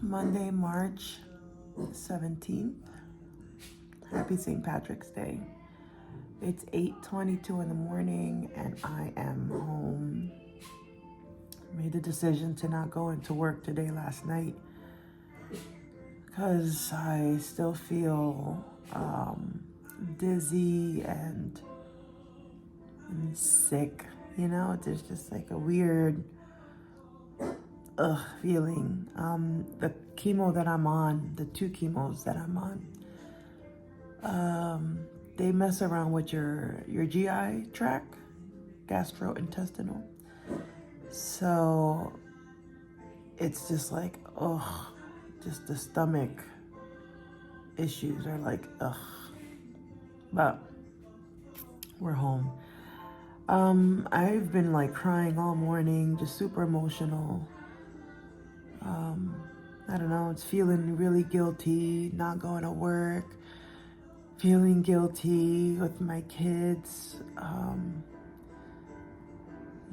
Monday, March 17th. Happy St. Patrick's Day. It's 8:22 in the morning and I am home. Made the decision to not go into work today last night because I still feel dizzy and sick. You know, there's just like a weird feeling. The chemo that I'm on, the two chemos that I'm on, they mess around with your GI tract, gastrointestinal. So it's just like, just the stomach issues are like, but we're home. I've been like crying all morning, just super emotional. I don't know, it's feeling really guilty, not going to work, feeling guilty with my kids,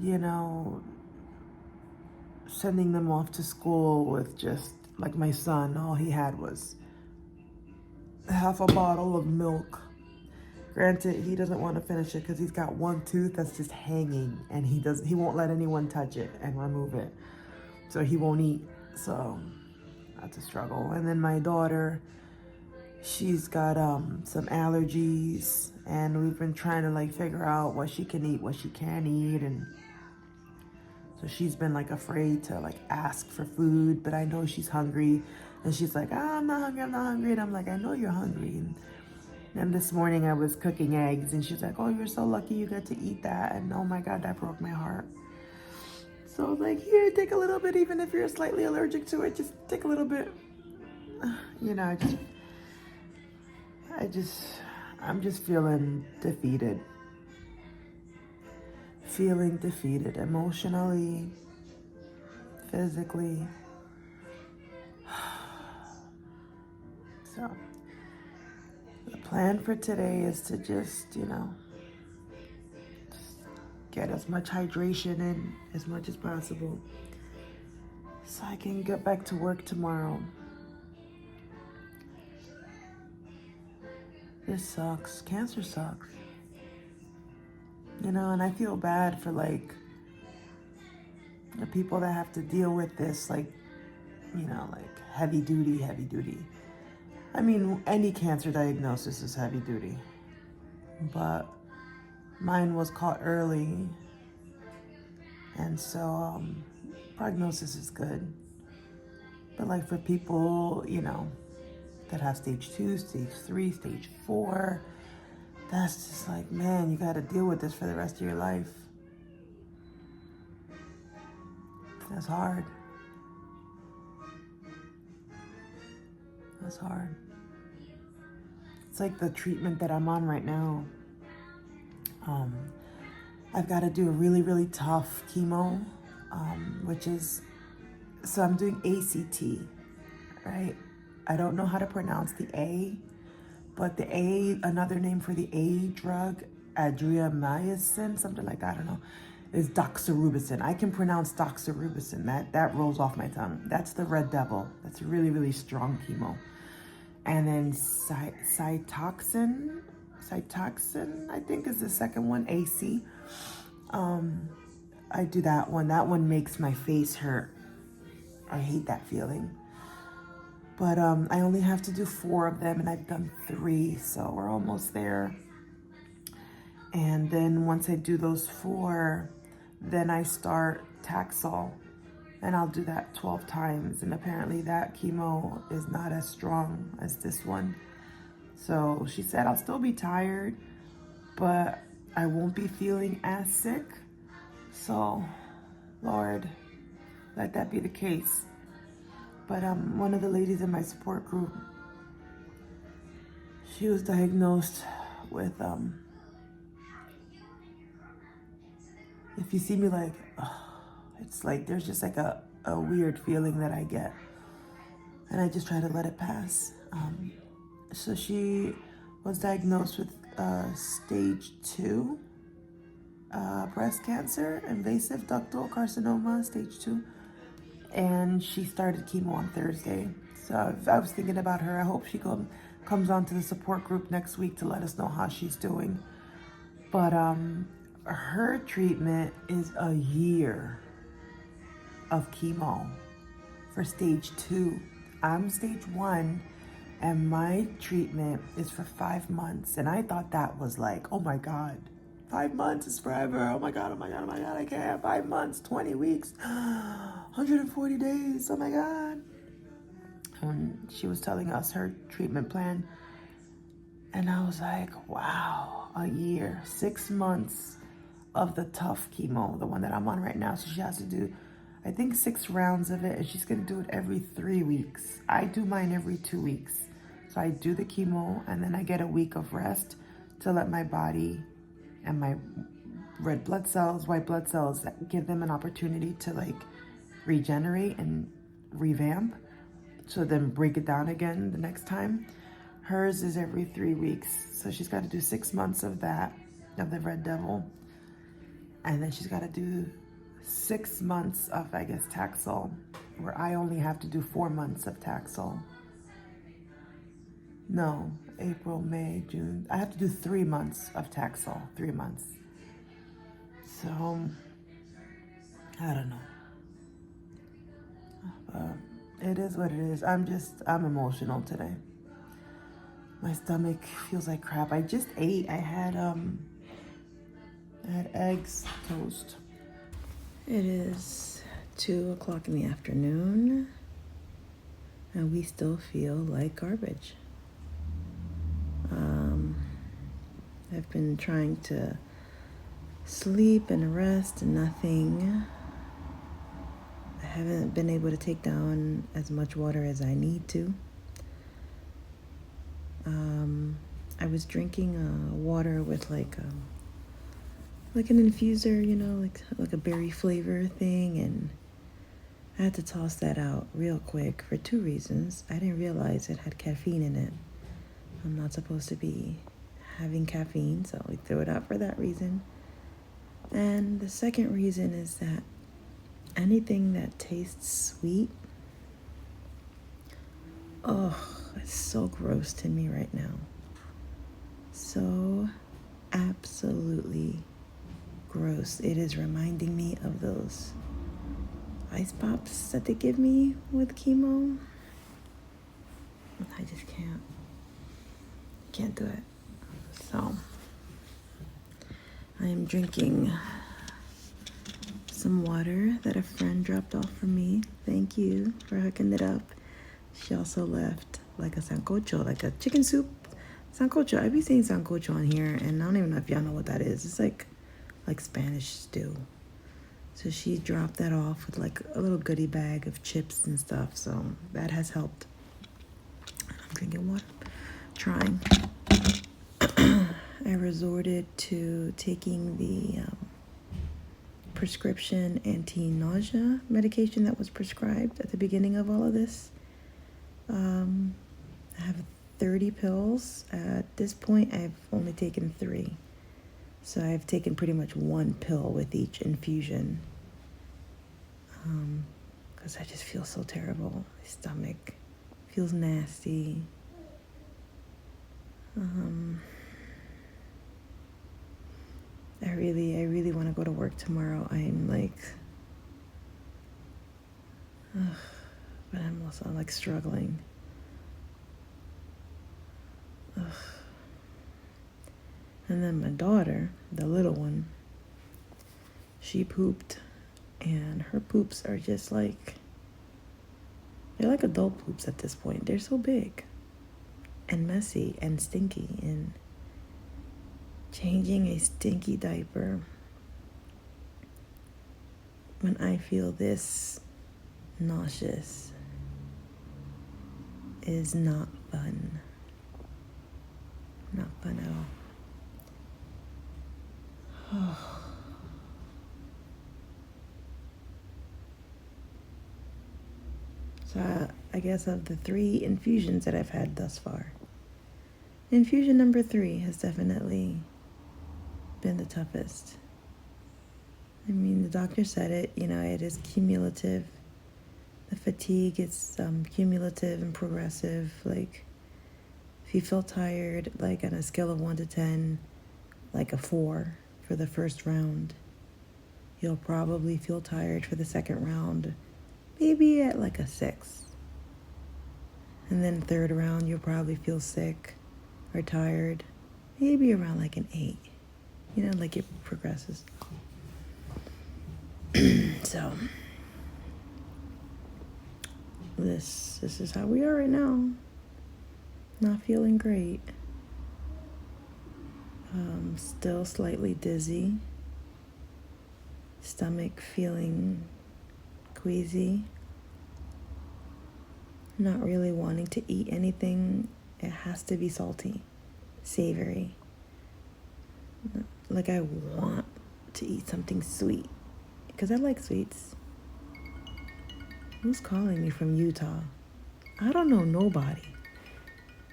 you know, sending them off to school with just, like my son, all he had was half a bottle of milk. Granted, he doesn't want to finish it because he's got one tooth that's just hanging and he won't let anyone touch it and remove it. So he won't eat. So that's a struggle. And then my daughter, she's got some allergies and we've been trying to like figure out what she can eat, what she can't eat, and so she's been like afraid to like ask for food, but I know she's hungry and she's like, I'm not hungry, and I'm like, I know you're hungry. And this morning I was cooking eggs and she's like, oh, you're so lucky you got to eat that, and oh my God, that broke my heart. So I was like, here, take a little bit, even if you're slightly allergic to it, just take a little bit. You know, I'm just feeling defeated. Feeling defeated emotionally, physically. So the plan for today is to just, you know, get as much hydration in as much as possible so I can get back to work tomorrow. This sucks. Cancer sucks. You know, and I feel bad for like the people that have to deal with this, like, you know, like heavy duty. I mean, any cancer diagnosis is heavy duty, but mine was caught early, and so prognosis is good. But like for people, you know, that have stage 2, stage 3, stage 4, that's just like, man, you got to deal with this for the rest of your life. That's hard. That's hard. It's like the treatment that I'm on right now. I've got to do a really, really tough chemo, which is, so I'm doing ACT, right? I don't know how to pronounce the A, but the A, another name for the A drug, adriamycin, something like that, I don't know, is doxorubicin. I can pronounce doxorubicin. That rolls off my tongue. That's the red devil. That's really, really strong chemo. And then Cytoxin, I think is the second one, AC. I do that one. That one makes my face hurt. I hate that feeling. But I only have to do 4 of them and I've done 3, so we're almost there. And then once I do those 4, then I start Taxol, and I'll do that 12 times. And apparently that chemo is not as strong as this one. So she said I'll still be tired, but I won't be feeling as sick. So, Lord, let that be the case. But one of the ladies in my support group, she was diagnosed with, if you see me like, it's like there's just like a weird feeling that I get. And I just try to let it pass. So she was diagnosed with stage 2 breast cancer, invasive ductal carcinoma, stage 2. and she started chemo on Thursday. So I was thinking about her. I hope she comes onto the support group next week to let us know how she's doing. But her treatment is a year of chemo for stage 2. I'm stage 1, and my treatment is for 5 months. And I thought that was like, oh my God, 5 months is forever. Oh my God, oh my God, oh my God, I can't. 5 months, 20 weeks, 140 days, oh my God. And she was telling us her treatment plan, and I was like, wow, a year, 6 months of the tough chemo, the one that I'm on right now. So she has to do, I think, 6 rounds of it, and she's gonna do it every 3 weeks. I do mine every 2 weeks. So I do the chemo, and then I get a week of rest to let my body and my red blood cells, white blood cells, that give them an opportunity to like regenerate and revamp. So then break it down again the next time. Hers is every 3 weeks. So she's got to do 6 months of that, of the red devil. And then she's got to do 6 months of, I guess, Taxol, where I only have to do 4 months of Taxol. No, April, May, June. I have to do 3 months of Taxol, 3 months. So, I don't know. It is what it is. I'm emotional today. My stomach feels like crap. I just ate. I had eggs, toast. It is 2 o'clock in the afternoon, and we still feel like garbage. I've been trying to sleep and rest and nothing. I haven't been able to take down as much water as I need to. I was drinking water with like an infuser, you know, like a berry flavor thing, and I had to toss that out real quick for 2 reasons. I didn't realize it had caffeine in it. I'm not supposed to be having caffeine, so we threw it out for that reason. And the second reason is that anything that tastes sweet, it's so gross to me right now. So absolutely gross. It is reminding me of those ice pops that they give me with chemo. I just can't do it. So I am drinking some water that a friend dropped off for me. Thank you for hooking it up. She also left like a sancocho, like a chicken soup sancocho. I be seeing sancocho on here, and I don't even know if y'all know what that is. It's like Spanish stew. So she dropped that off with like a little goodie bag of chips and stuff. So that has helped. I'm drinking water, trying. I resorted to taking the prescription anti-nausea medication that was prescribed at the beginning of all of this. I have 30 pills. At this point, I've only taken 3. So I've taken pretty much 1 pill with each infusion. Because I just feel so terrible. My stomach feels nasty. I really want to go to work tomorrow. I'm like, but I'm also like struggling. And then my daughter, the little one, she pooped, and her poops are just like, they're like adult poops at this point. They're so big and messy and stinky, and changing a stinky diaper when I feel this nauseous is not fun. Not fun at all. So I guess of the 3 infusions that I've had thus far, infusion number 3 has definitely been the toughest. I mean, the doctor said it, you know, it is cumulative. The fatigue is cumulative and progressive. Like, if you feel tired, like on a scale of 1 to 10, like a 4 for the first round, you'll probably feel tired for the second round, maybe at like a 6. And then third round, you'll probably feel sick or tired, maybe around like an 8. You know, like it progresses. So this is how we are right now. Not feeling great. Still slightly dizzy. Stomach feeling queasy. Not really wanting to eat anything. It has to be salty, savory. Like I want to eat something sweet because I like sweets. Who's calling me from Utah? I don't know nobody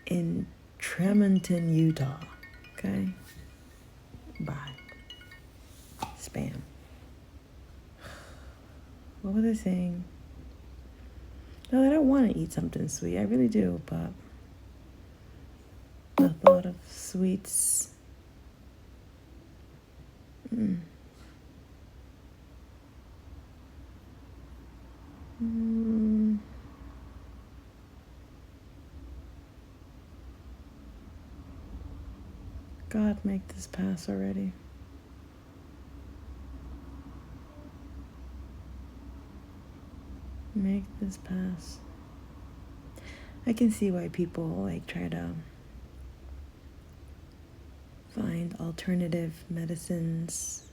in Tremonton, Utah. Okay? Bye. Spam. What was I saying? No, I don't want to eat something sweet. I really do, but the thought of sweets. God, make this pass already. Make this pass. I can see why people like try to find alternative medicines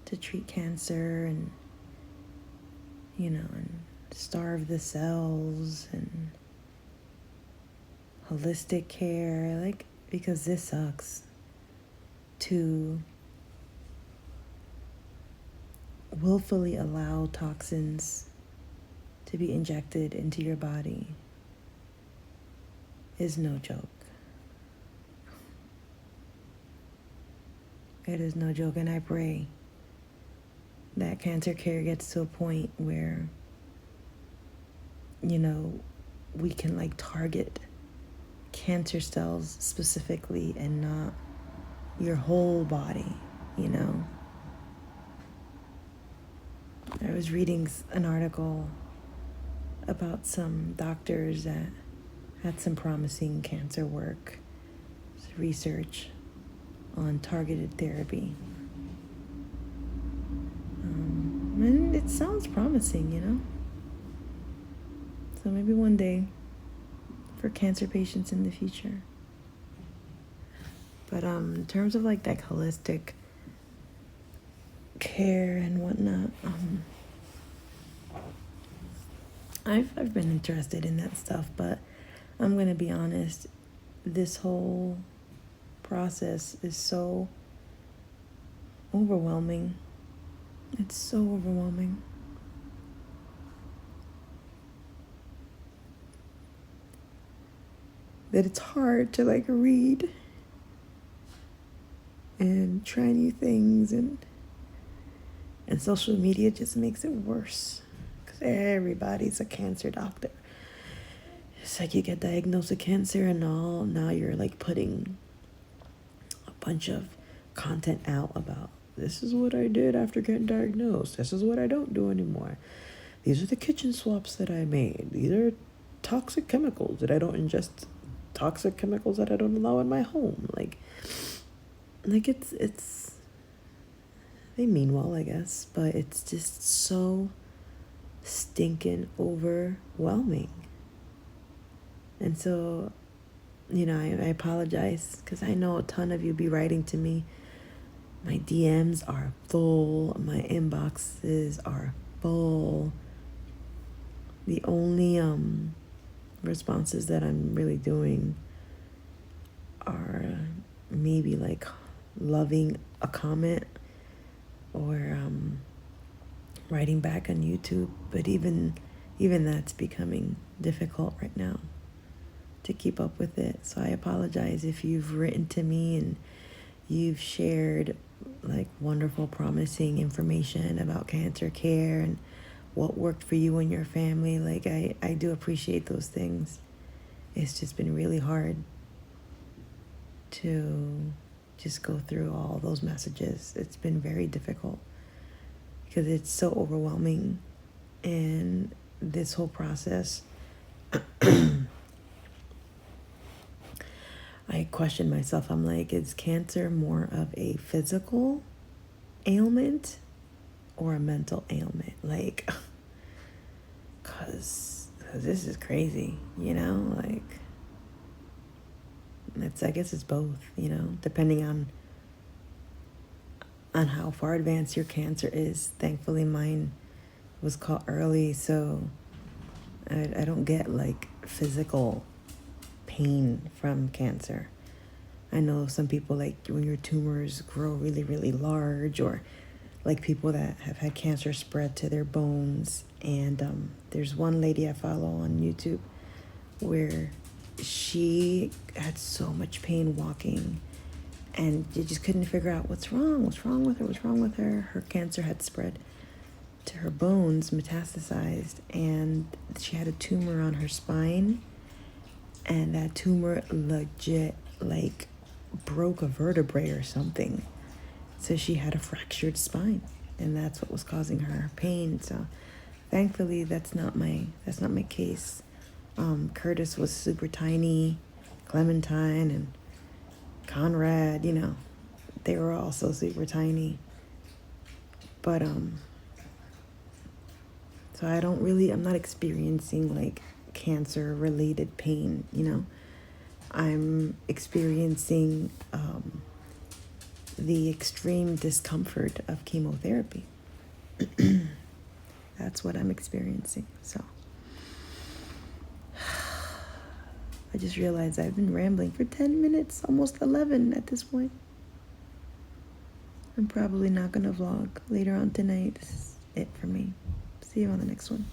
to treat cancer and, you know, and starve the cells and holistic care, like, because this sucks to willfully allow toxins to be injected into your body is no joke. It is no joke, and I pray that cancer care gets to a point where, you know, we can like target cancer cells specifically and not your whole body, you know. I was reading an article about some doctors that had some promising cancer work, research on targeted therapy. And it sounds promising, you know. So maybe one day for cancer patients in the future. But in terms of like that holistic care and whatnot, I've been interested in that stuff, but I'm gonna be honest, this whole process is so overwhelming. It's so overwhelming. That it's hard to like read and try new things, and social media just makes it worse because everybody's a cancer doctor. It's like you get diagnosed with cancer and all, now you're like putting a bunch of content out about this is what I did after getting diagnosed. This is what I don't do anymore. These are the kitchen swaps that I made. These are toxic chemicals that I don't ingest. Toxic chemicals that I don't allow in my home. Like it's they mean well, I guess, but it's just so stinking overwhelming. And so, you know, I apologize because I know a ton of you be writing to me. My DMs are full. My inboxes are full. The only responses that I'm really doing are maybe like loving a comment or writing back on YouTube. But even that's becoming difficult right now to keep up with it. So I apologize if you've written to me and you've shared like wonderful, promising information about cancer care and what worked for you and your family. Like, I do appreciate those things. It's just been really hard to just go through all those messages. It's been very difficult because it's so overwhelming. And this whole process, I question myself. I'm like, is cancer more of a physical ailment or a mental ailment? Like, cause this is crazy, you know, like, I guess it's both, you know, depending on how far advanced your cancer is. Thankfully mine was caught early, so I don't get like physical pain from cancer. I know some people, like when your tumors grow really, really large, or like people that have had cancer spread to their bones. And there's one lady I follow on YouTube where she had so much pain walking, and you just couldn't figure out what's wrong with her. Her cancer had spread to her bones, metastasized, and she had a tumor on her spine, and that tumor legit like broke a vertebrae or something. So she had a fractured spine, and that's what was causing her pain. So thankfully that's not my case. Curtis was super tiny, Clementine and Conrad, you know, they were also super tiny. But so I'm not experiencing like cancer related pain, you know. I'm experiencing the extreme discomfort of chemotherapy. That's what I'm experiencing. So I just realized I've been rambling for 10 minutes, almost 11 at this point. I'm probably not going to vlog later on tonight. This is it for me. See you on the next one.